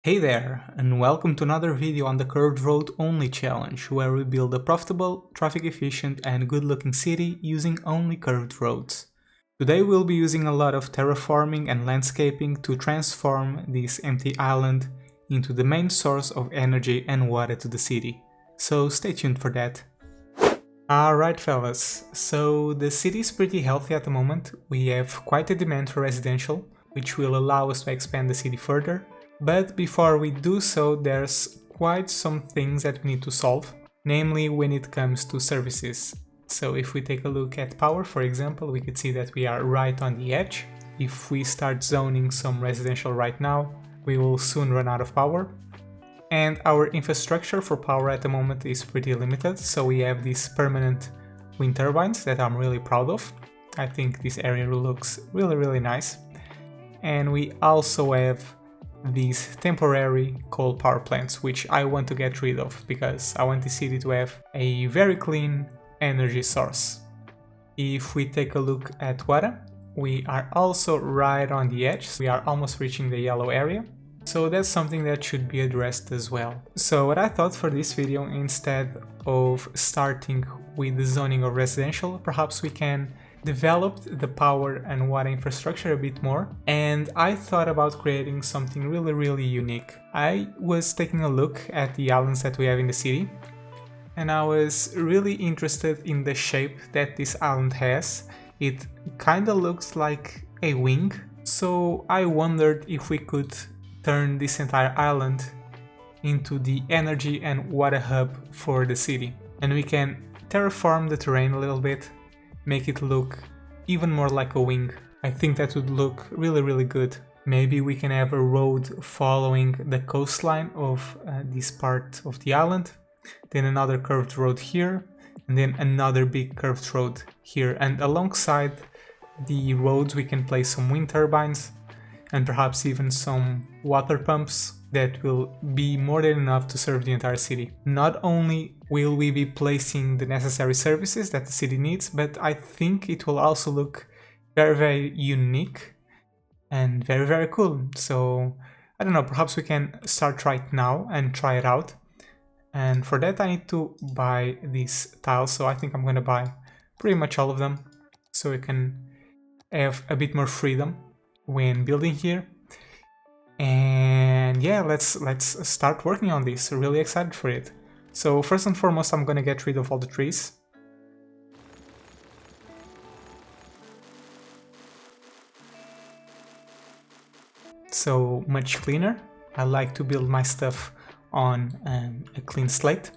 Hey there, and welcome to another video on the Curved Road Only challenge, where we build a profitable, traffic efficient and good looking city using only curved roads. Today we'll be using a lot of terraforming and landscaping to transform this empty island into the main source of energy and water to the city. So stay tuned for that. Alright fellas, so the city is pretty healthy at the moment. We have quite a demand for residential, which will allow us to expand the city further. But before we do so, there's quite some things that we need to solve, namely when it comes to services. So if we take a look at power, for example, we could see that we are right on the edge. If we start zoning some residential right now, we will soon run out of power. And our infrastructure for power at the moment is pretty limited, so we have these permanent wind turbines that I'm really proud of. I think this area looks really nice. And we also have these temporary coal power plants, which I want to get rid of because I want the city to have a very clean energy source. If we take a look at water, we are also right on the edge. We are almost reaching the yellow area. So that's something that should be addressed as well. So what I thought for this video, instead of starting with the zoning of residential, perhaps we can develop the power and water infrastructure a bit more, and I thought about creating something really unique. I was taking a look at the islands that we have in the city, and I was really interested in the shape that this island has. It kinda looks like a wing, so I wondered if we could turn this entire island into the energy and water hub for the city. And we can terraform the terrain a little bit, make it look even more like a wing. I think that would look really good. Maybe we can have a road following the coastline of this part of the island, then another curved road here, and then another big curved road here. And alongside the roads we can place some wind turbines and perhaps even some water pumps that will be more than enough to serve the entire city. Not only will we be placing the necessary services that the city needs, but I think it will also look very unique and very cool. So I don't know, perhaps we can start right now and try it out. And for that I need to buy these tiles, so I think I'm gonna buy pretty much all of them so we can have a bit more freedom when building here. And yeah, let's start working on this. Really excited for it. So first and foremost, I'm gonna get rid of all the trees. So much cleaner. I like to build my stuff on a clean slate.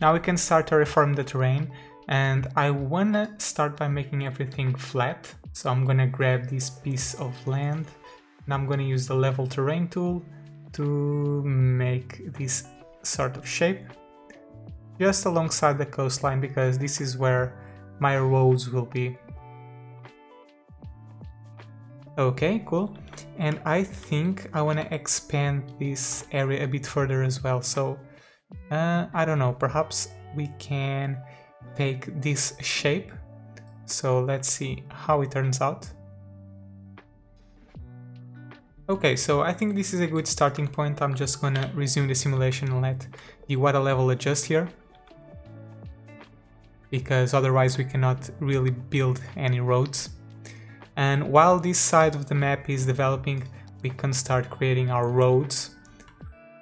Now we can start to reform the terrain, and I wanna start by making everything flat. So I'm gonna grab this piece of land and I'm gonna use the level terrain tool to make this sort of shape just alongside the coastline, because this is where my roads will be. Okay, cool. And I think I want to expand this area a bit further as well. So I don't know, perhaps we can take this shape. So let's see how it turns out. Okay, so I think this is a good starting point. I'm just gonna resume the simulation and let the water level adjust here, because otherwise we cannot really build any roads. And while this side of the map is developing, we can start creating our roads.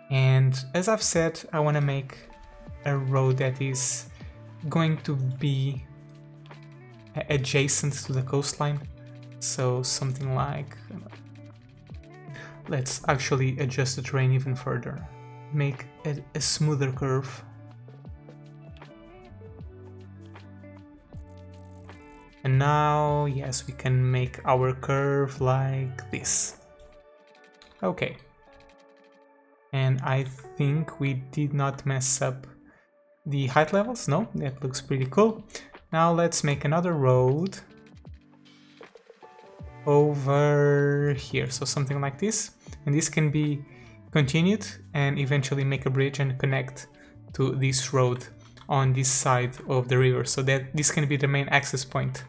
And as I've said, I want to make a road that is going to be adjacent to the coastline. So something like, let's actually adjust the terrain even further. Make a smoother curve. And now, yes, we can make our curve like this. Okay. And I think we did not mess up the height levels. No, that looks pretty cool. Now let's make another road over here. So something like this. And this can be continued and eventually make a bridge and connect to this road on this side of the river, so that this can be the main access point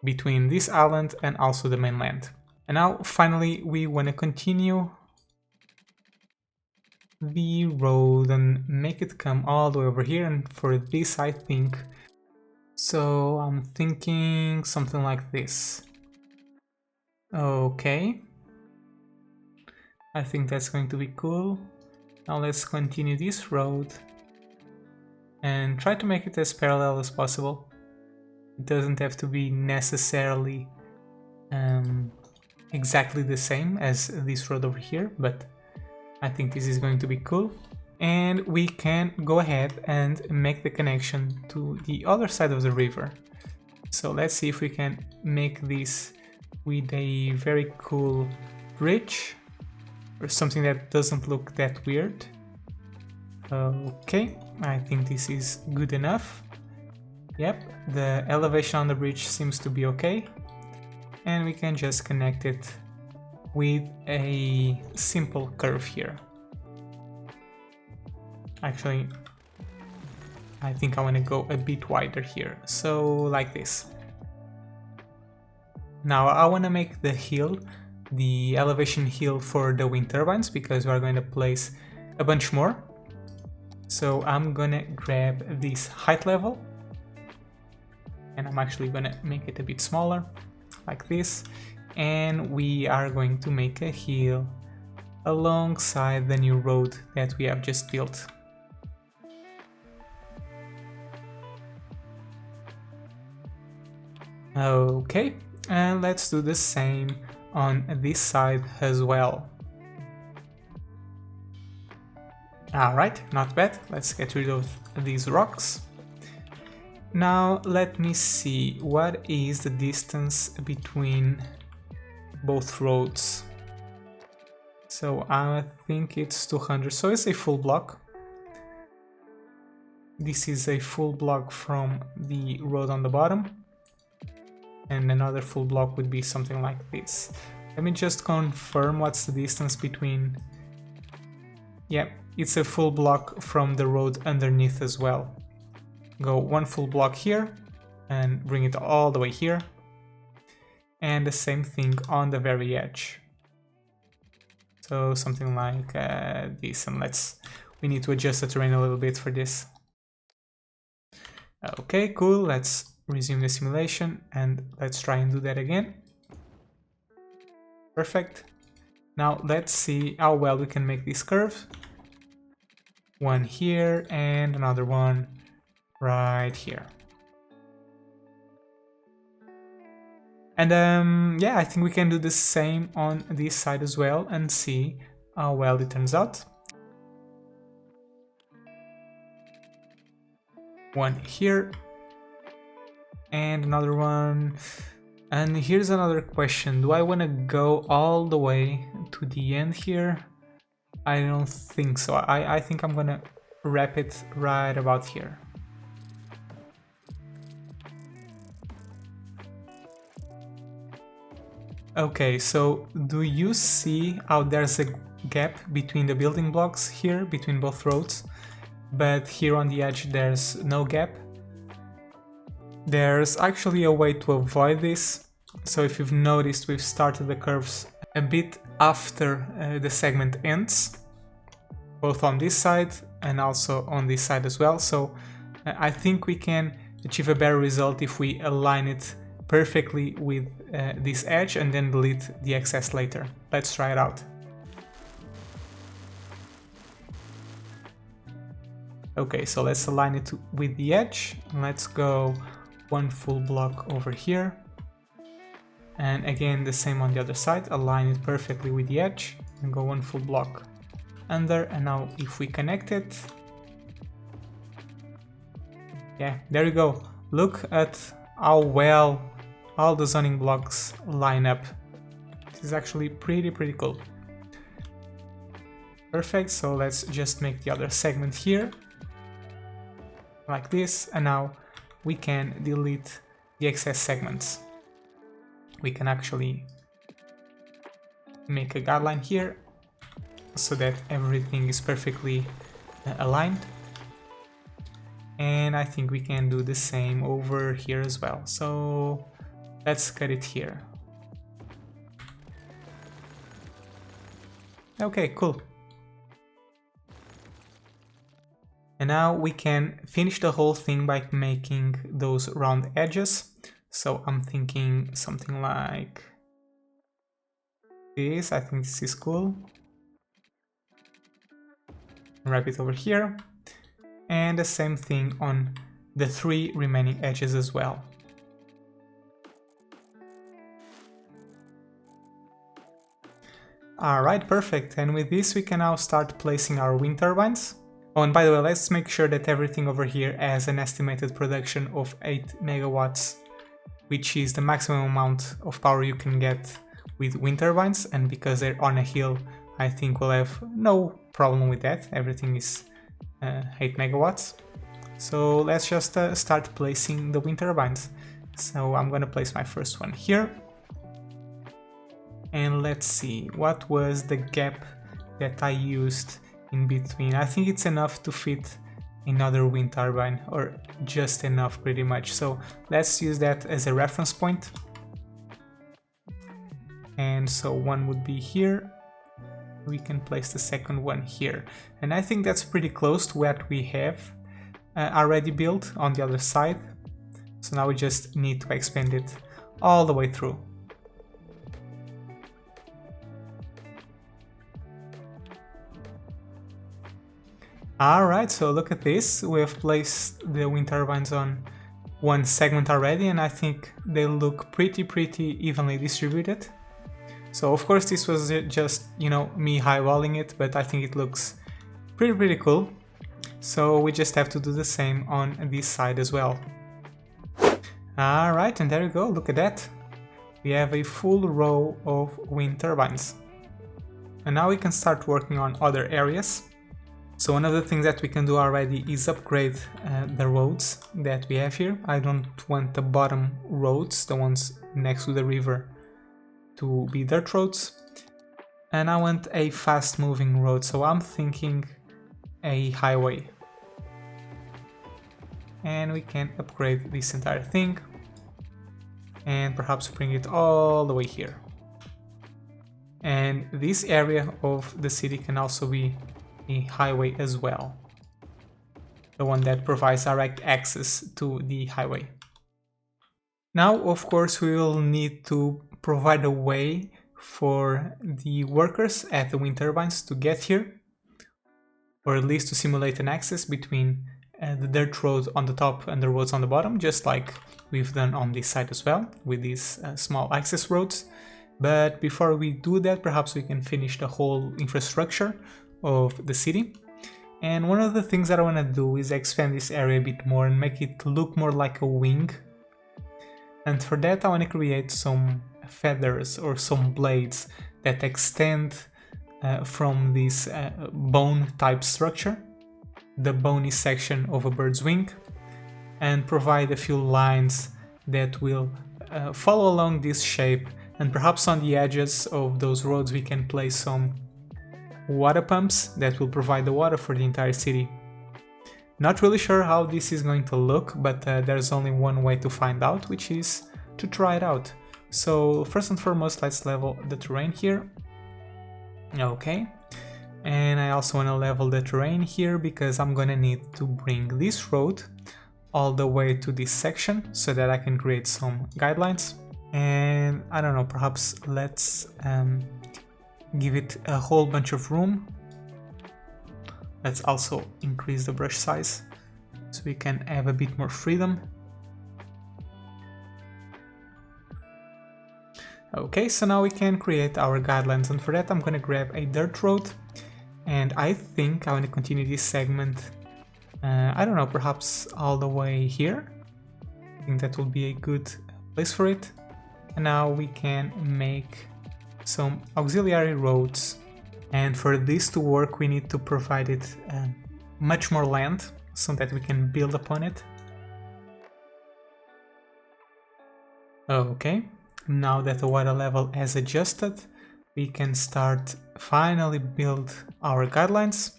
between this island and also the mainland. And now finally we want to continue the road and make it come all the way over here, and for this I think, so I'm thinking something like this. Okay, I think that's going to be cool. Now let's continue this road and try to make it as parallel as possible. It doesn't have to be necessarily exactly the same as this road over here, but I think this is going to be cool. And we can go ahead and make the connection to the other side of the river. So let's see if we can make this with a very cool bridge or something that doesn't look that weird. Okay, I think this is good enough. Yep, the elevation on the bridge seems to be okay. And we can just connect it with a simple curve here. Actually, I think I want to go a bit wider here, so like this. Now I want to make the hill, the elevation hill for the wind turbines, because we are going to place a bunch more. So I'm gonna grab this height level, and I'm actually gonna make it a bit smaller, like this, and we are going to make a hill alongside the new road that we have just built. Okay, and let's do the same on this side as well. Alright, not bad. Let's get rid of these rocks. Now let me see, what is the distance between both roads? So I think it's 200, so it's a full block. This is a full block from the road on the bottom, and another full block would be something like this. Let me just confirm what's the distance between... Yeah, it's a full block from the road underneath as well. Go one full block here and bring it all the way here, and the same thing on the very edge. So something like this, and we need to adjust the terrain a little bit for this. Okay, cool, let's resume the simulation and let's try and do that again. Perfect. Now let's see how well we can make this curve. One here and another one right here. And yeah, I think we can do the same on this side as well and see how well it turns out. One here and another one. And here's another question, do I want to go all the way to the end here? I don't think so. I think I'm gonna wrap it right about here. Okay, so do you see how there's a gap between the building blocks here, between both roads, but here on the edge there's no gap? There's actually a way to avoid this. So if you've noticed, we've started the curves a bit after the segment ends, both on this side and also on this side as well. So I think we can achieve a better result if we align it perfectly with this edge and then delete the excess later. Let's try it out. Okay, so let's align it with the edge. Let's go one full block over here, and again the same on the other side, align it perfectly with the edge and go one full block under. And now if we connect it, yeah, there you go. Look at how well all the zoning blocks line up. This is actually pretty cool. Perfect, so let's just make the other segment here like this, and now we can delete the excess segments. We can actually make a guideline here so that everything is perfectly aligned. And I think we can do the same over here as well. So let's cut it here. Okay, cool. And now we can finish the whole thing by making those round edges. So I'm thinking something like this. I think this is cool. Wrap it over here. And the same thing on the 3 remaining edges as well. Alright, perfect. And with this we can now start placing our wind turbines. Oh, and by the way, let's make sure that everything over here has an estimated production of 8 megawatts, which is the maximum amount of power you can get with wind turbines. And because they're on a hill, I think we'll have no problem with that. Everything is 8 megawatts. So let's just start placing the wind turbines. So I'm gonna place my first one here. And let's see, what was the gap that I used in between? I think it's enough to fit another wind turbine, or just enough pretty much. So let's use that as a reference point. And so one would be here. We can place the second one here. And I think that's pretty close to what we have already built on the other side. So now we just need to expand it all the way through. Alright, so look at this. We have placed the wind turbines on one segment already, and I think they look pretty evenly distributed. So of course this was just, you know, me highballing it, but I think it looks pretty cool. So we just have to do the same on this side as well. Alright, and there you go, look at that. We have a full row of wind turbines. And now we can start working on other areas. So one of the things that we can do already is upgrade the roads that we have here. I don't want the bottom roads, the ones next to the river, to be dirt roads. And I want a fast moving road, so I'm thinking a highway. And we can upgrade this entire thing. And perhaps bring it all the way here. And this area of the city can also be a highway as well, the one that provides direct access to the highway. Now, of course, we will need to provide a way for the workers at the wind turbines to get here, or at least to simulate an access between the dirt road on the top and the roads on the bottom, just like we've done on this side as well with these small access roads. But before we do that, perhaps we can finish the whole infrastructure of the city. And one of the things that I want to do is expand this area a bit more and make it look more like a wing. And for that I want to create some feathers or some blades that extend from this bone type structure, the bony section of a bird's wing, and provide a few lines that will follow along this shape. And perhaps on the edges of those roads we can place some water pumps that will provide the water for the entire city. Not really sure how this is going to look, but there's only one way to find out, which is to try it out. So first and foremost, let's level the terrain here. Okay. And I also want to level the terrain here because I'm gonna need to bring this road all the way to this section so that I can create some guidelines. And I don't know, perhaps let's give it a whole bunch of room. Let's also increase the brush size so we can have a bit more freedom. Okay, so now we can create our guidelines, and for that I'm going to grab a dirt road, and I think I want to continue this segment, I don't know, perhaps all the way here. I think that will be a good place for it. And now we can make some auxiliary roads, and for this to work we need to provide it much more land so that we can build upon it. Okay, now that the water level has adjusted, we can start finally build our guidelines.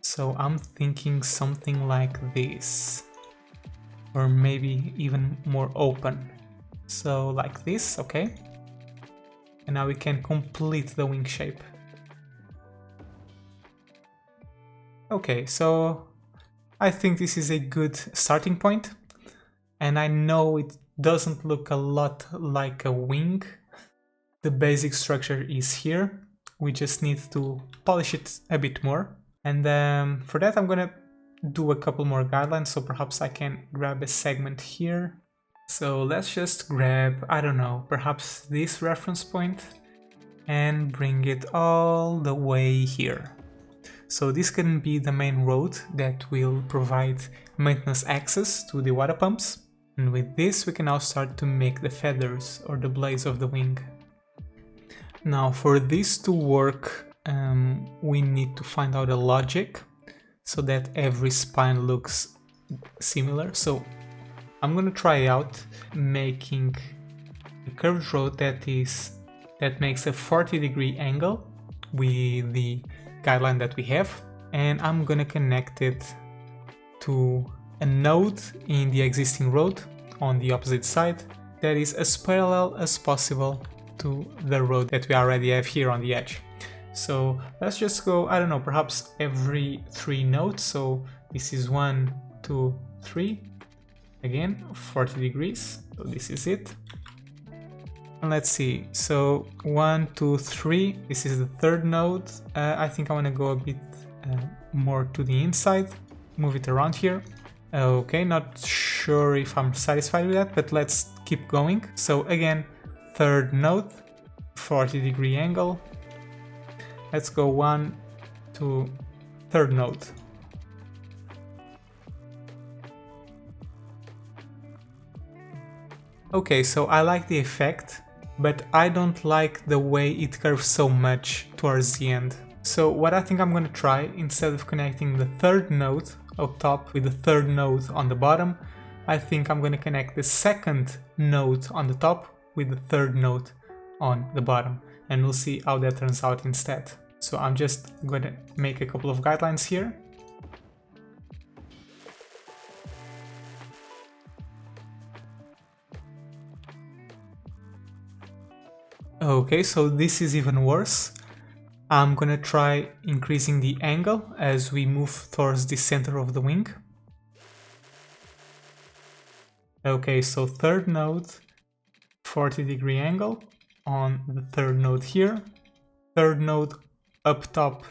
So I'm thinking something like this, or maybe even more open. So like this, okay. And now we can complete the wing shape. Okay, so I think this is a good starting point, and I know it doesn't look a lot like a wing. The basic structure is here. We just need to polish it a bit more. And for that I'm gonna do a couple more guidelines, so perhaps I can grab a segment here. So let's just grab, I don't know, perhaps this reference point and bring it all the way here. So this can be the main road that will provide maintenance access to the water pumps. And with this we can now start to make the feathers or the blades of the wing. Now for this to work, we need to find out a logic so that every spine looks similar. So I'm gonna try out making a curved road that makes a 40-degree angle with the guideline that we have, and I'm gonna connect it to a node in the existing road on the opposite side that is as parallel as possible to the road that we already have here on the edge. So let's just go, I don't know, perhaps every 3 nodes. So this is 1, 2, 3, again 40 degrees, so this is it. And let's see, so 1, 2, 3, this is the 3rd node. I think I want to go a bit more to the inside, move it around here. Okay, not sure if I'm satisfied with that, but let's keep going. So again, 3rd node, 40-degree angle. Let's go 1 to 3rd node. Okay, so I like the effect, but I don't like the way it curves so much towards the end. So what I think I'm gonna try, instead of connecting the 3rd node up top with the 3rd node on the bottom, I think I'm gonna connect the 2nd node on the top with the 3rd node on the bottom, and we'll see how that turns out instead. So I'm just gonna make a couple of guidelines here. Okay, so this is even worse. I'm gonna try increasing the angle as we move towards the center of the wing. Okay, so 3rd node, 40-degree angle on the 3rd node here, 3rd node up top,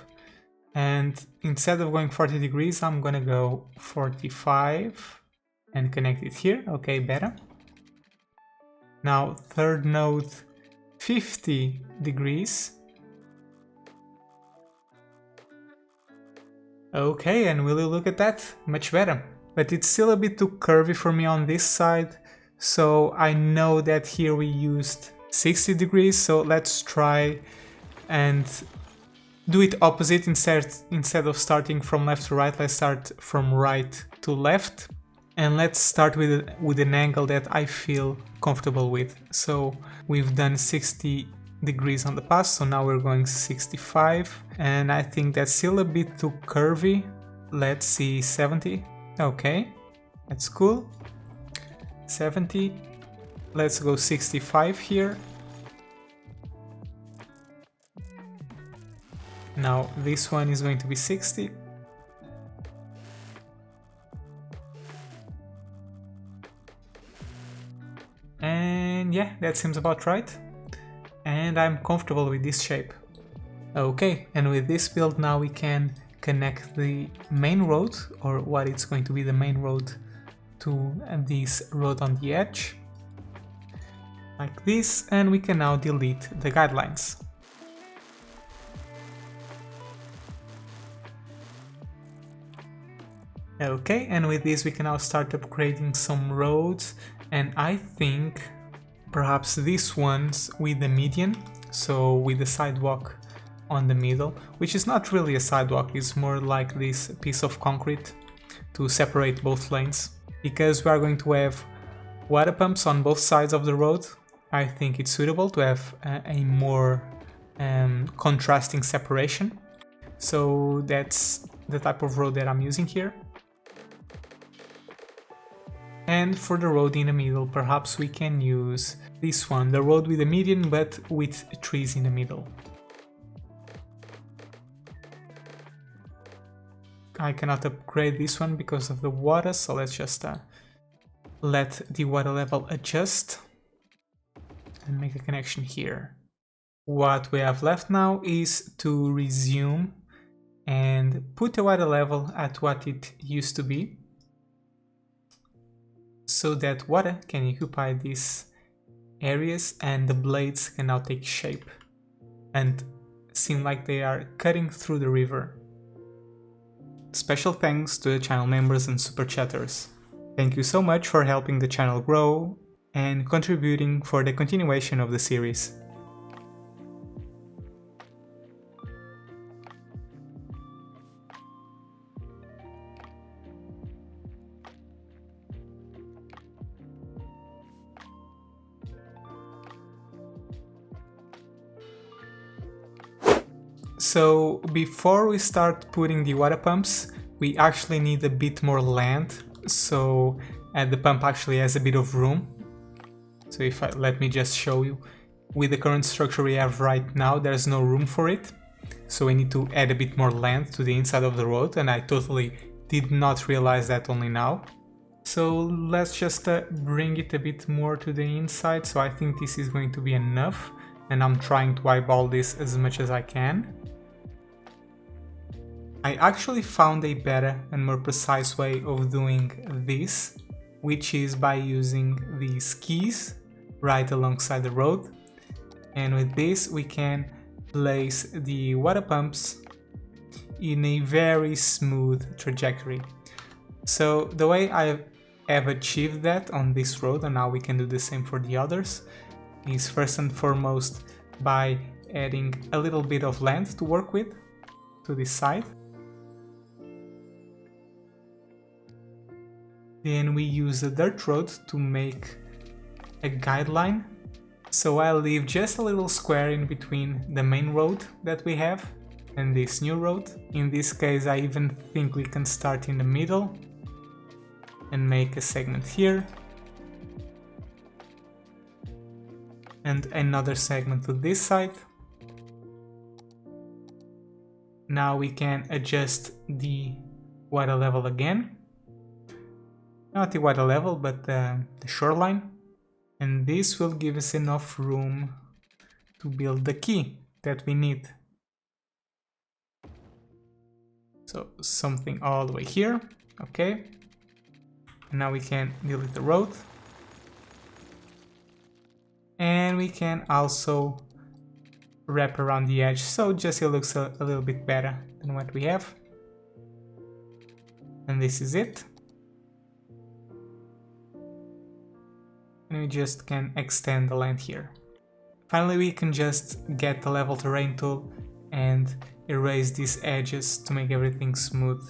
and instead of going 40 degrees I'm gonna go 45 and connect it here. Okay, better. Now 3rd node, 50 degrees. Okay, and will you look at that? Much better. But it's still a bit too curvy for me on this side, so I know that here we used 60 degrees, so let's try and do it opposite. Instead of starting from left to right, let's start from right to left, and let's start with an angle that I feel comfortable with. So we've done 60 degrees on the past, so now we're going 65, and I think that's still a bit too curvy. Let's see, 70. Okay, that's cool. 70. Let's go 65 here. Now this one is going to be 60. And yeah, that seems about right. And I'm comfortable with this shape. Okay, and with this build now we can connect the main road, or what it's going to be the main road, to this road on the edge. Like this, and we can now delete the guidelines. Okay, and with this we can now start upgrading some roads, and I think perhaps these ones with the median, so with the sidewalk on the middle, which is not really a sidewalk, it's more like this piece of concrete to separate both lanes. Because we are going to have water pumps on both sides of the road, I think it's suitable to have a more contrasting separation. So that's the type of road that I'm using here. And for the road in the middle, perhaps we can use this one, the road with a median but with trees in the middle. I cannot upgrade this one because of the water, so let's just let the water level adjust and make a connection here. What we have left now is to resume and put the water level at what it used to be, so that water can occupy these areas and the blades can now take shape and seem like they are cutting through the river. Special thanks to the channel members and super chatters. Thank you so much for helping the channel grow and contributing for the continuation of the series. So before we start putting the water pumps, we actually need a bit more land, so the pump actually has a bit of room. So let me just show you. With the current structure we have right now, there's no room for it, so we need to add a bit more land to the inside of the road, and I totally did not realize that only now. So let's just bring it a bit more to the inside, so I think this is going to be enough, and I'm trying to eyeball this as much as I can. I actually found a better and more precise way of doing this, which is by using these keys right alongside the road, and with this we can place the water pumps in a very smooth trajectory. So the way I have achieved that on this road, and now we can do the same for the others, is first and foremost by adding a little bit of land to work with to this side. Then we use the dirt road to make a guideline. So I'll leave just a little square in between the main road that we have and this new road. In this case, I even think we can start in the middle and make a segment here. And another segment to this side. Now we can adjust the water level again. Not the water level, but the shoreline. And this will give us enough room to build the quay that we need. So something all the way here, okay. And now we can delete the road. And we can also wrap around the edge, so just it looks a little bit better than what we have. And this is it. And we just can extend the length here. Finally, we can just get the level terrain tool and erase these edges to make everything smooth.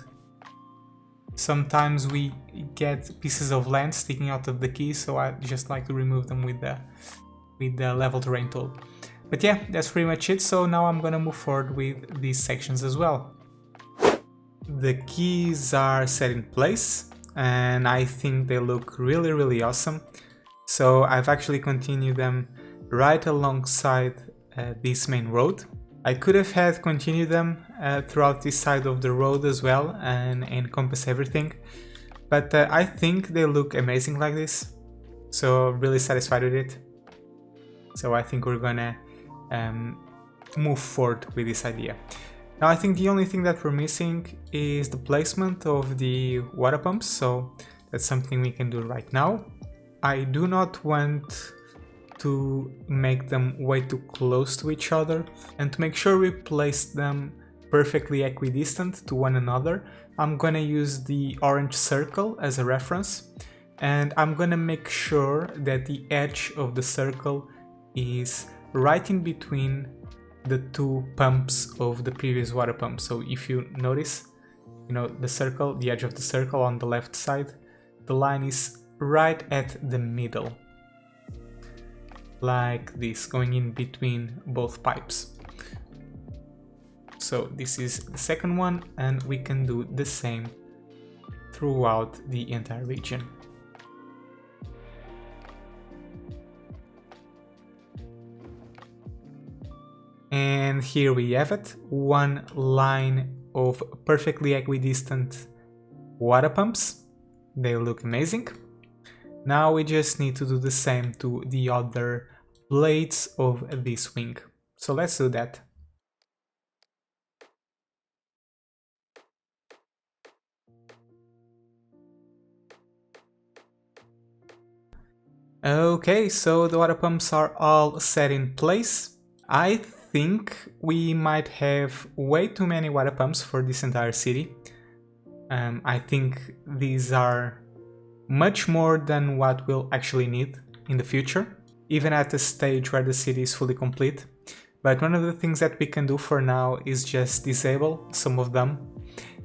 Sometimes we get pieces of land sticking out of the key, so I just like to remove them with the level terrain tool. But yeah, that's pretty much it. So now I'm gonna move forward with these sections as well. The keys are set in place and I think they look really awesome. So I've actually continued them right alongside this main road. I could have had continued them throughout this side of the road as well and encompass everything, but I think they look amazing like this, so really satisfied with it. So I think we're gonna move forward with this idea. Now I think the only thing that we're missing is the placement of the water pumps, so that's something we can do right now. I do not want to make them way too close to each other, and to make sure we place them perfectly equidistant to one another, I'm gonna use the orange circle as a reference, and I'm gonna make sure that the edge of the circle is right in between the two pumps of the previous water pump. So if you notice, you know, the circle, the edge of the circle on the left side, the line is right at the middle, like this, going in between both pipes. So this is the second one, and we can do the same throughout the entire region. And here we have it, one line of perfectly equidistant water pumps. They look amazing. Now we just need to do the same to the other blades of this wing. So let's do that. Okay, so the water pumps are all set in place. I think we might have way too many water pumps for this entire city. I think these are much more than what we'll actually need in the future, even at the stage where the city is fully complete. But one of the things that we can do for now is just disable some of them.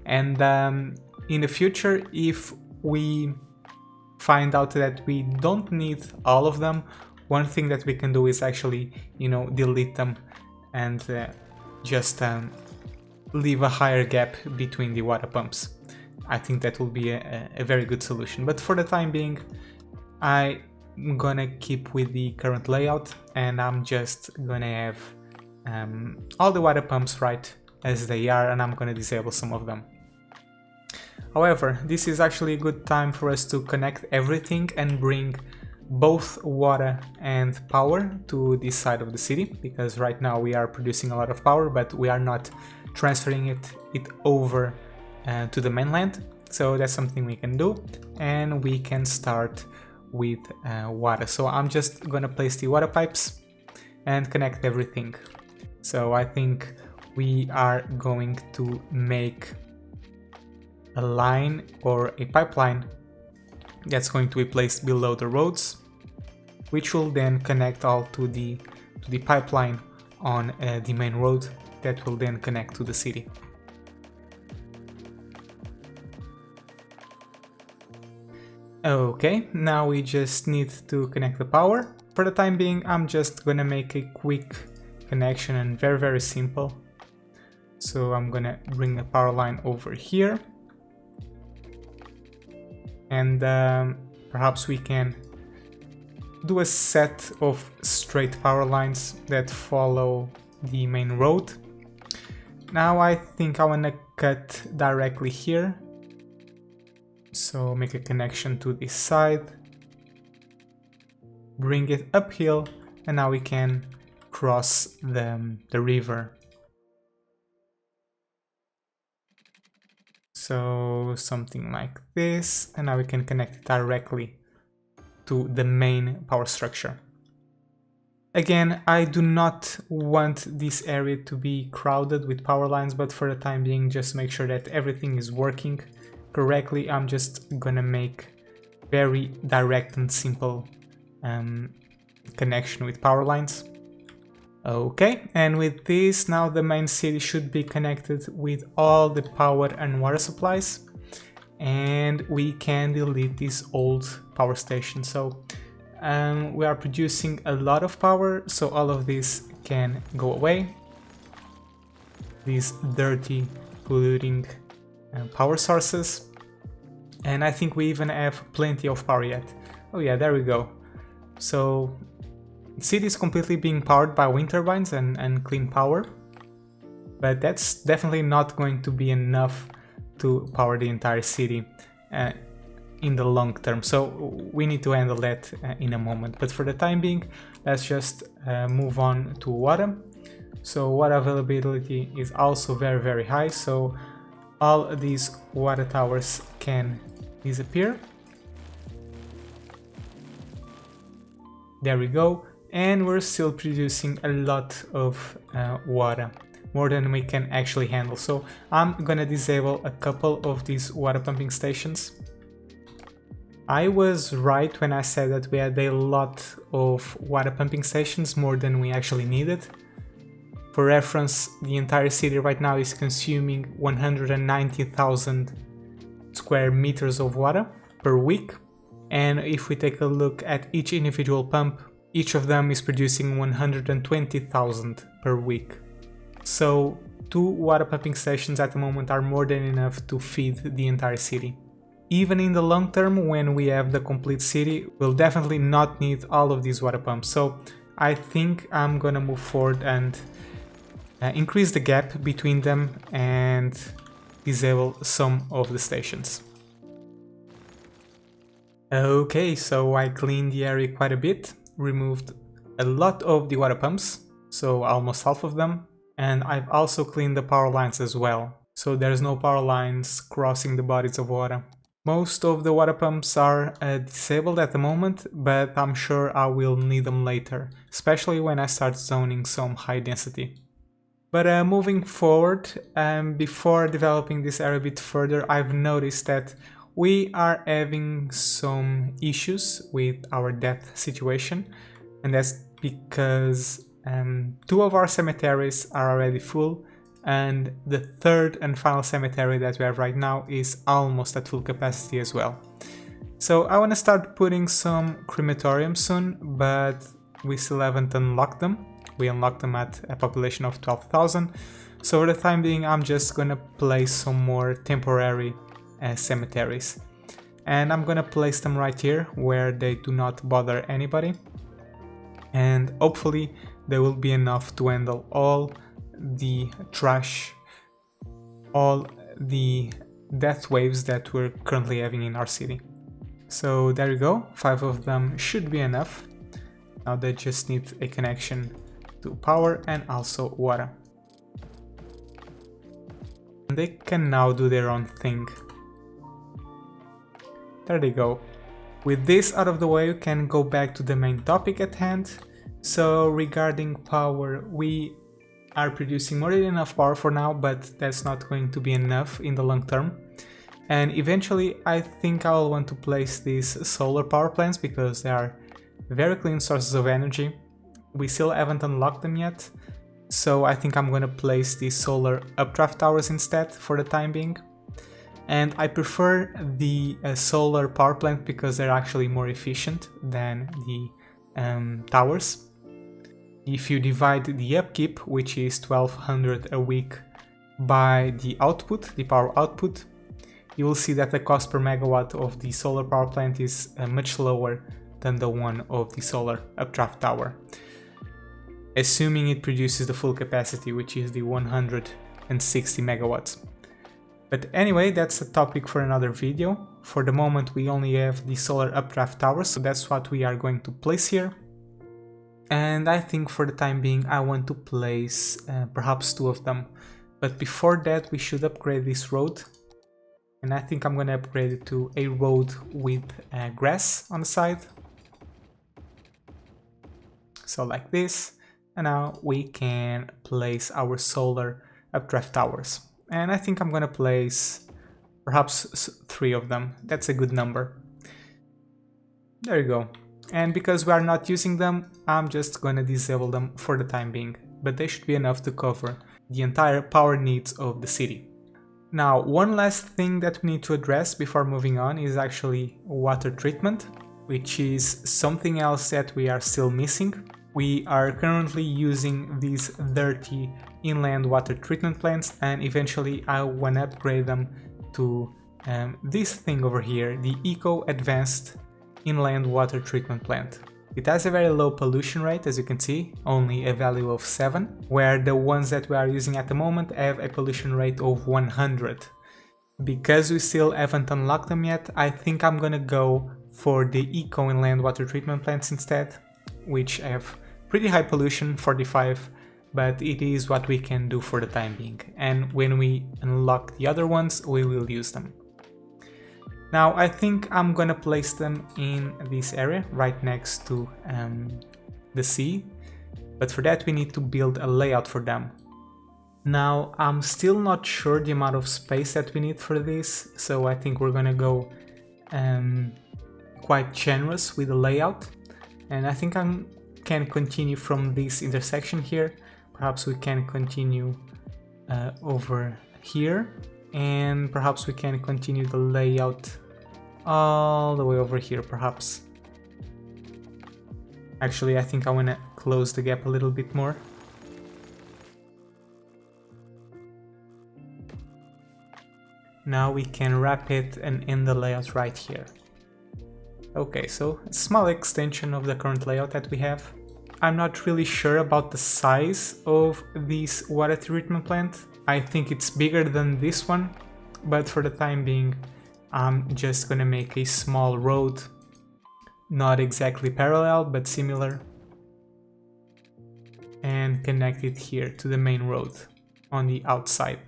And in the future, if we find out that we don't need all of them, one thing that we can do is actually, delete them and just leave a higher gap between the water pumps. I think that will be a very good solution. But for the time being, I'm gonna keep with the current layout, and I'm just gonna have all the water pumps right as they are, and I'm gonna disable some of them. However, this is actually a good time for us to connect everything and bring both water and power to this side of the city, because right now we are producing a lot of power, but we are not transferring it over to the mainland. So that's something we can do, and we can start with water. So I'm just gonna place the water pipes and connect everything. So I think we are going to make a line or a pipeline that's going to be placed below the roads, which will then connect all to the pipeline on the main road that will then connect to the city. Okay, now we just need to connect the power. For the time being, I'm just gonna make a quick connection and very simple. So I'm gonna bring a power line over here, and perhaps we can do a set of straight power lines that follow the main road. Now I think I wanna cut directly here. So make a connection to this side, bring it uphill, and now we can cross the river. So something like this, and now we can connect it directly to the main power structure. Again, I do not want this area to be crowded with power lines, but for the time being, just make sure that everything is working correctly. I'm just gonna make very direct and simple connection with power lines. Okay, and with this, now the main city should be connected with all the power and water supplies, and we can delete this old power station. So we are producing a lot of power, so all of this can go away. These dirty, polluting power sources, and I think we even have plenty of power yet. Oh yeah, there we go. So the city is completely being powered by wind turbines and clean power, but that's definitely not going to be enough to power the entire city in the long term, so we need to handle that in a moment. But for the time being, let's just move on to water. So water availability is also very high, so all these water towers can disappear. There we go, and we're still producing a lot of water, more than we can actually handle. So I'm gonna disable a couple of these water pumping stations. I was right when I said that we had a lot of water pumping stations, more than we actually needed. For reference, the entire city right now is consuming 190,000 square meters of water per week. And if we take a look at each individual pump, each of them is producing 120,000 per week. So 2 water pumping stations at the moment are more than enough to feed the entire city. Even in the long term, when we have the complete city, we'll definitely not need all of these water pumps. So I think I'm gonna move forward and increase the gap between them and disable some of the stations. Okay, so I cleaned the area quite a bit, removed a lot of the water pumps, so almost half of them, and I've also cleaned the power lines as well, so there's no power lines crossing the bodies of water. Most of the water pumps are disabled at the moment, but I'm sure I will need them later, especially when I start zoning some high density. But moving forward, before developing this area a bit further, I've noticed that we are having some issues with our death situation, and that's because 2 of our cemeteries are already full, and the 3rd and final cemetery that we have right now is almost at full capacity as well. So I want to start putting some crematoriums soon, but we still haven't unlocked them. We unlocked them at a population of 12,000, so for the time being I'm just gonna place some more temporary cemeteries. And I'm gonna place them right here where they do not bother anybody, and hopefully they will be enough to handle all the trash, all the death waves that we're currently having in our city. So there you go, 5 of them should be enough. Now they just need a connection to power and also water. And they can now do their own thing. There they go. With this out of the way, we can go back to the main topic at hand. So regarding power, we are producing more than enough power for now, but that's not going to be enough in the long term. And eventually I think I'll want to place these solar power plants because they are very clean sources of energy. We still haven't unlocked them yet, so I think I'm gonna place these solar updraft towers instead for the time being. And I prefer the solar power plant because they're actually more efficient than the towers. If you divide the upkeep, which is 1200 a week, by the output, the power output, you will see that the cost per megawatt of the solar power plant is much lower than the one of the solar updraft tower, assuming it produces the full capacity, which is the 160 megawatts. But anyway, that's a topic for another video. For the moment we only have the solar updraft towers, so that's what we are going to place here. And I think for the time being I want to place perhaps 2 of them. But before that we should upgrade this road. And I think I'm gonna upgrade it to a road with grass on the side. So like this. And now we can place our solar updraft towers. And I think I'm gonna place perhaps 3 of them. That's a good number. There you go. And because we are not using them, I'm just gonna disable them for the time being. But they should be enough to cover the entire power needs of the city. Now, one last thing that we need to address before moving on is actually water treatment, which is something else that we are still missing. We are currently using these dirty inland water treatment plants, and eventually I want to upgrade them to this thing over here, the Eco Advanced Inland Water Treatment Plant. It has a very low pollution rate, as you can see, only a value of 7, where the ones that we are using at the moment have a pollution rate of 100. Because we still haven't unlocked them yet, I think I'm gonna go for the Eco Inland Water Treatment Plants instead, which have pretty high pollution, 45, but it is what we can do for the time being. And when we unlock the other ones, we will use them. Now I think I'm gonna place them in this area right next to the sea, but for that we need to build a layout for them. Now I'm still not sure the amount of space that we need for this, so I think we're gonna go quite generous with the layout, and I think I can continue from this intersection here. Perhaps we can continue over here, and perhaps we can continue the layout all the way over here, perhaps. Actually, I think I want to close the gap a little bit more. Now we can wrap it and end the layout right here. Okay, so a small extension of the current layout that we have. I'm not really sure about the size of this water treatment plant. I think it's bigger than this one, but for the time being, I'm just gonna make a small road, not exactly parallel, but similar, and connect it here to the main road on the outside.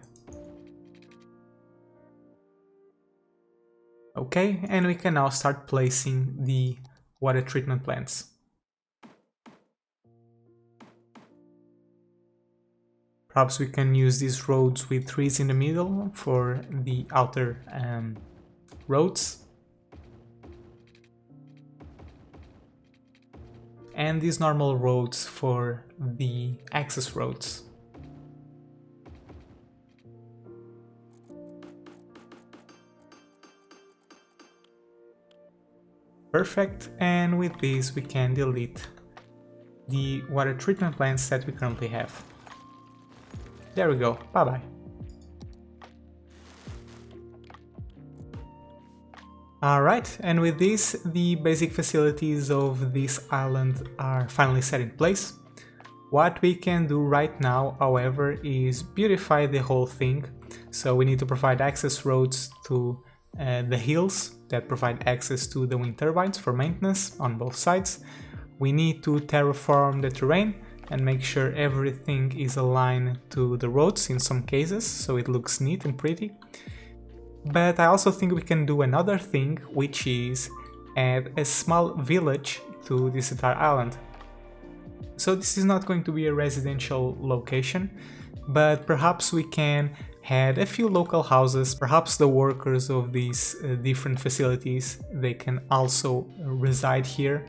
Okay, and we can now start placing the water treatment plants. Perhaps we can use these roads with trees in the middle for the outer roads. And these normal roads for the access roads. Perfect, and with this we can delete the water treatment plants that we currently have. There we go, bye bye. Alright, and with this, the basic facilities of this island are finally set in place. What we can do right now, however, is beautify the whole thing. So we need to provide access roads to the hills that provide access to the wind turbines for maintenance on both sides. We need to terraform the terrain and make sure everything is aligned to the roads in some cases, so it looks neat and pretty. But I also think we can do another thing, which is add a small village to this entire island. So this is not going to be a residential location, but perhaps we can add a few local houses. Perhaps the workers of these different facilities, they can also reside here.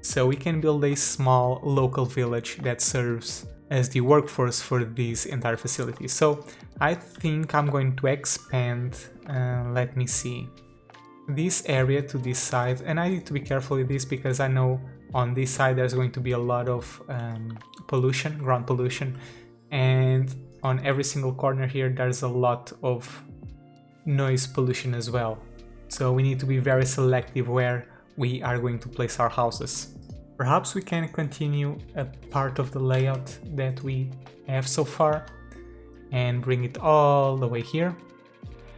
So we can build a small local village that serves as the workforce for these entire facilities. So I think I'm going to expand, let me see, this area to this side, and I need to be careful with this because I know on this side there's going to be a lot of pollution, ground pollution, and on every single corner here there's a lot of noise pollution as well. So we need to be very selective where we are going to place our houses. Perhaps we can continue a part of the layout that we have so far and bring it all the way here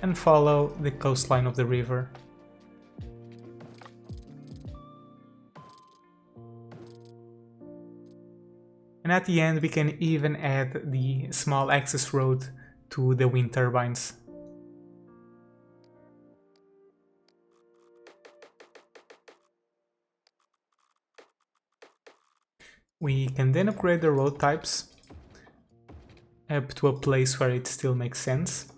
and follow the coastline of the river. And at the end we can even add the small access road to the wind turbines. We can then upgrade the road types up to a place where it still makes sense.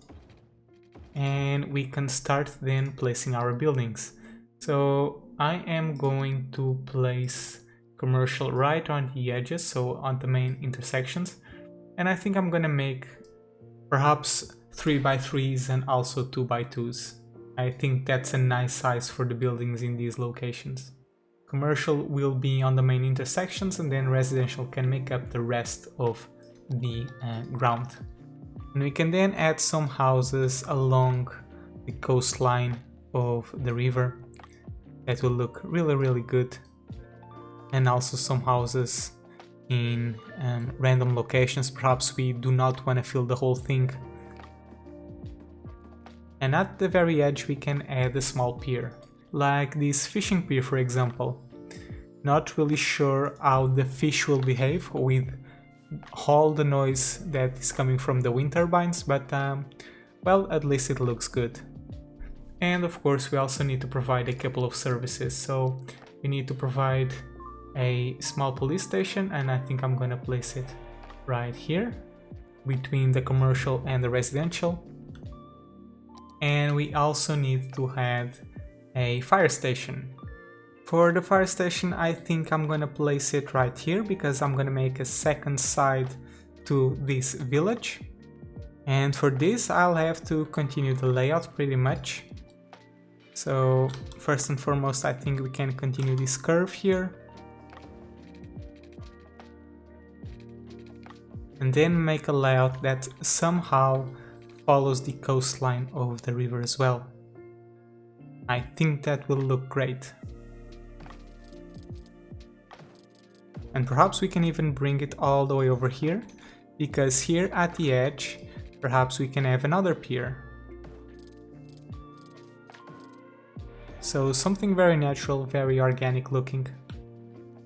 And we can start then placing our buildings. So I am going to place commercial right on the edges, so on the main intersections. And I think I'm gonna make perhaps 3x3s and also 2x2s. I think that's a nice size for the buildings in these locations. Commercial will be on the main intersections, and then residential can make up the rest of the ground. And we can then add some houses along the coastline of the river. That will look really good. And also some houses in random locations. Perhaps we do not want to fill the whole thing. And at the very edge we can add a small pier, like this fishing pier for example. Not really sure how the fish will behave with all the noise that is coming from the wind turbines, but well, at least it looks good. And of course we also need to provide a couple of services, so we need to provide a small police station, and I think I'm gonna place it right here between the commercial and the residential. And we also need to add a fire station. For the fire station I think I'm gonna place it right here because I'm gonna make a second side to this village. And for this I'll have to continue the layout pretty much. So first and foremost I think we can continue this curve here. And then make a layout that somehow follows the coastline of the river as well. I think that will look great. And perhaps we can even bring it all the way over here, because here at the edge, perhaps we can have another pier. So something very natural, very organic looking.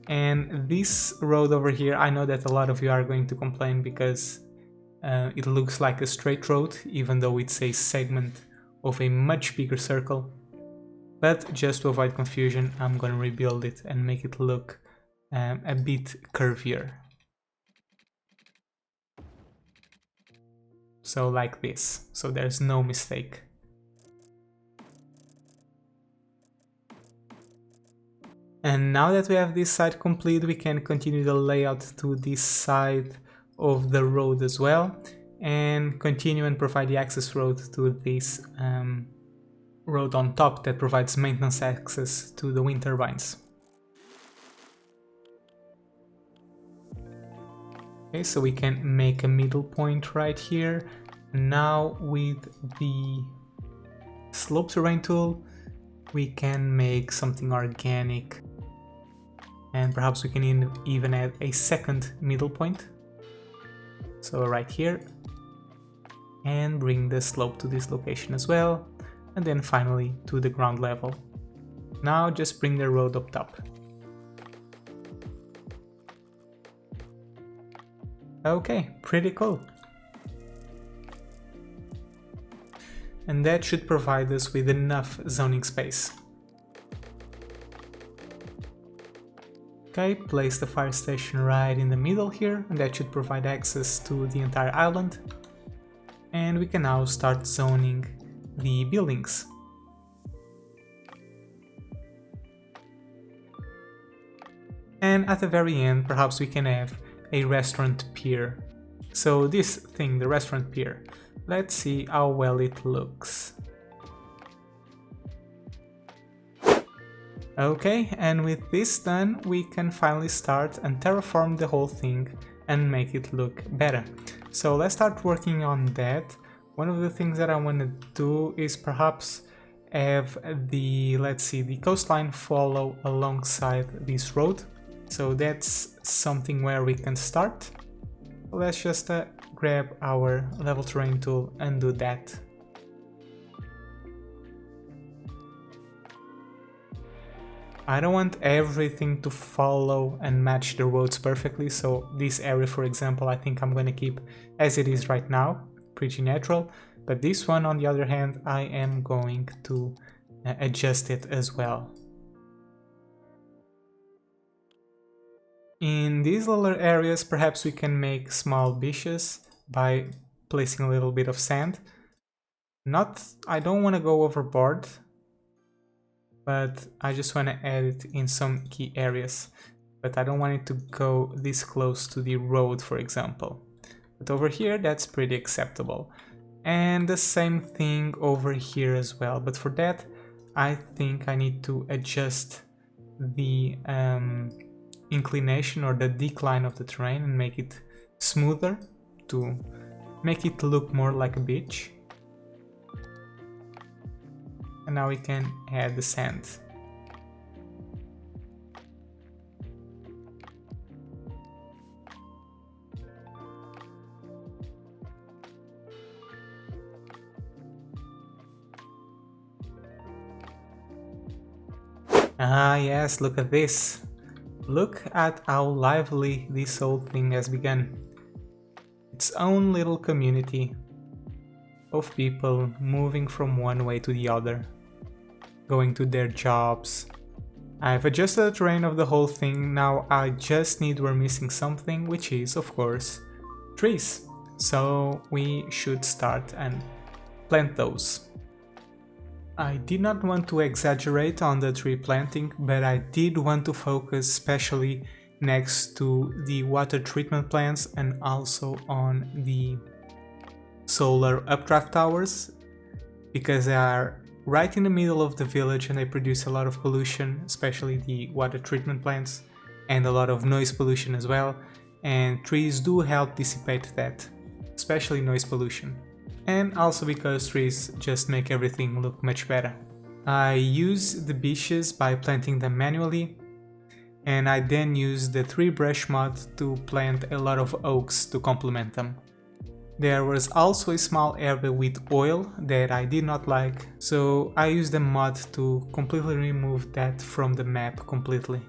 And this road over here, I know that a lot of you are going to complain because it looks like a straight road, even though it's a segment of a much bigger circle. But just to avoid confusion, I'm going to rebuild it and make it look a bit curvier. So like this, so there's no mistake. And now that we have this side complete, we can continue the layout to this side of the road as well, and continue and provide the access road to this road on top that provides maintenance access to the wind turbines. Okay, so we can make a middle point right here. Now with the slope terrain tool, we can make something organic. And perhaps we can even add a second middle point. So right here. And bring the slope to this location as well. And then finally to the ground level. Now just bring the road up top. Okay, pretty cool. And that should provide us with enough zoning space. Okay, place the fire station right in the middle here, and that should provide access to the entire island. And we can now start zoning the buildings. And at the very end, perhaps we can have a restaurant pier. So this thing, the restaurant pier, let's see how well it looks. Okay, and with this done, we can finally start and terraform the whole thing and make it look better. So let's start working on that. One of the things that I want to do is perhaps have the, let's see, the coastline follow alongside this road. So that's something where we can start. Let's just grab our level terrain tool and do that. I don't want everything to follow and match the roads perfectly, so this area, for example, I think I'm going to keep as it is right now, pretty natural, but this one, on the other hand, I am going to adjust it as well. In these little areas, perhaps we can make small beaches by placing a little bit of sand. I don't want to go overboard, but I just want to add it in some key areas. But I don't want it to go this close to the road, for example. But over here, that's pretty acceptable. And the same thing over here as well. But for that, I think I need to adjust the inclination or the decline of the terrain and make it smoother to make it look more like a beach. And now we can add the sand. Ah yes, look at this. Look at how lively this whole thing has begun. Its own little community of people moving from one way to the other, going to their jobs. I've adjusted the terrain of the whole thing, now I just need, we're missing something, which is, of course, trees. So we should start and plant those. I did not want to exaggerate on the tree planting, but I did want to focus especially next to the water treatment plants and also on the solar updraft towers, because they are right in the middle of the village and they produce a lot of pollution, especially the water treatment plants, and a lot of noise pollution as well, and trees do help dissipate that, especially noise pollution. And also because trees just make everything look much better. I use the beaches by planting them manually, and I then used the tree brush mod to plant a lot of oaks to complement them. There was also a small area with oil that I did not like, so I used a mod to completely remove that from the map completely.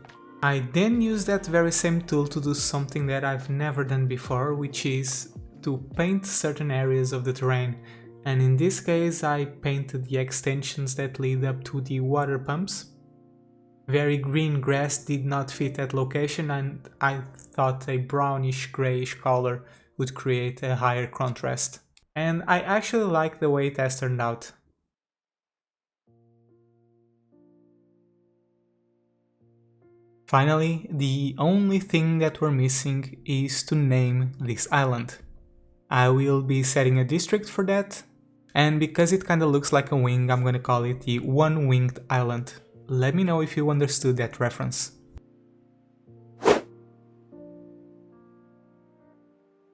I then used that very same tool to do something that I've never done before, which is to paint certain areas of the terrain, and in this case I painted the extensions that lead up to the water pumps. Very green grass did not fit that location, and I thought a brownish grayish color would create a higher contrast. And I actually like the way it has turned out. Finally, the only thing that we're missing is to name this island. I will be setting a district for that, and because it kinda looks like a wing, I'm gonna call it the One-Winged Island. Let me know if you understood that reference.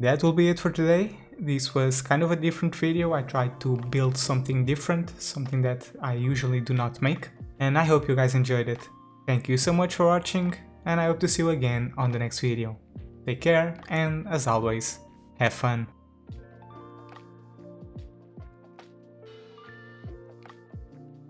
That will be it for today. This was kind of a different video. I tried to build something different, something that I usually do not make, and I hope you guys enjoyed it. Thank you so much for watching, and I hope to see you again on the next video. Take care, and as always, have fun.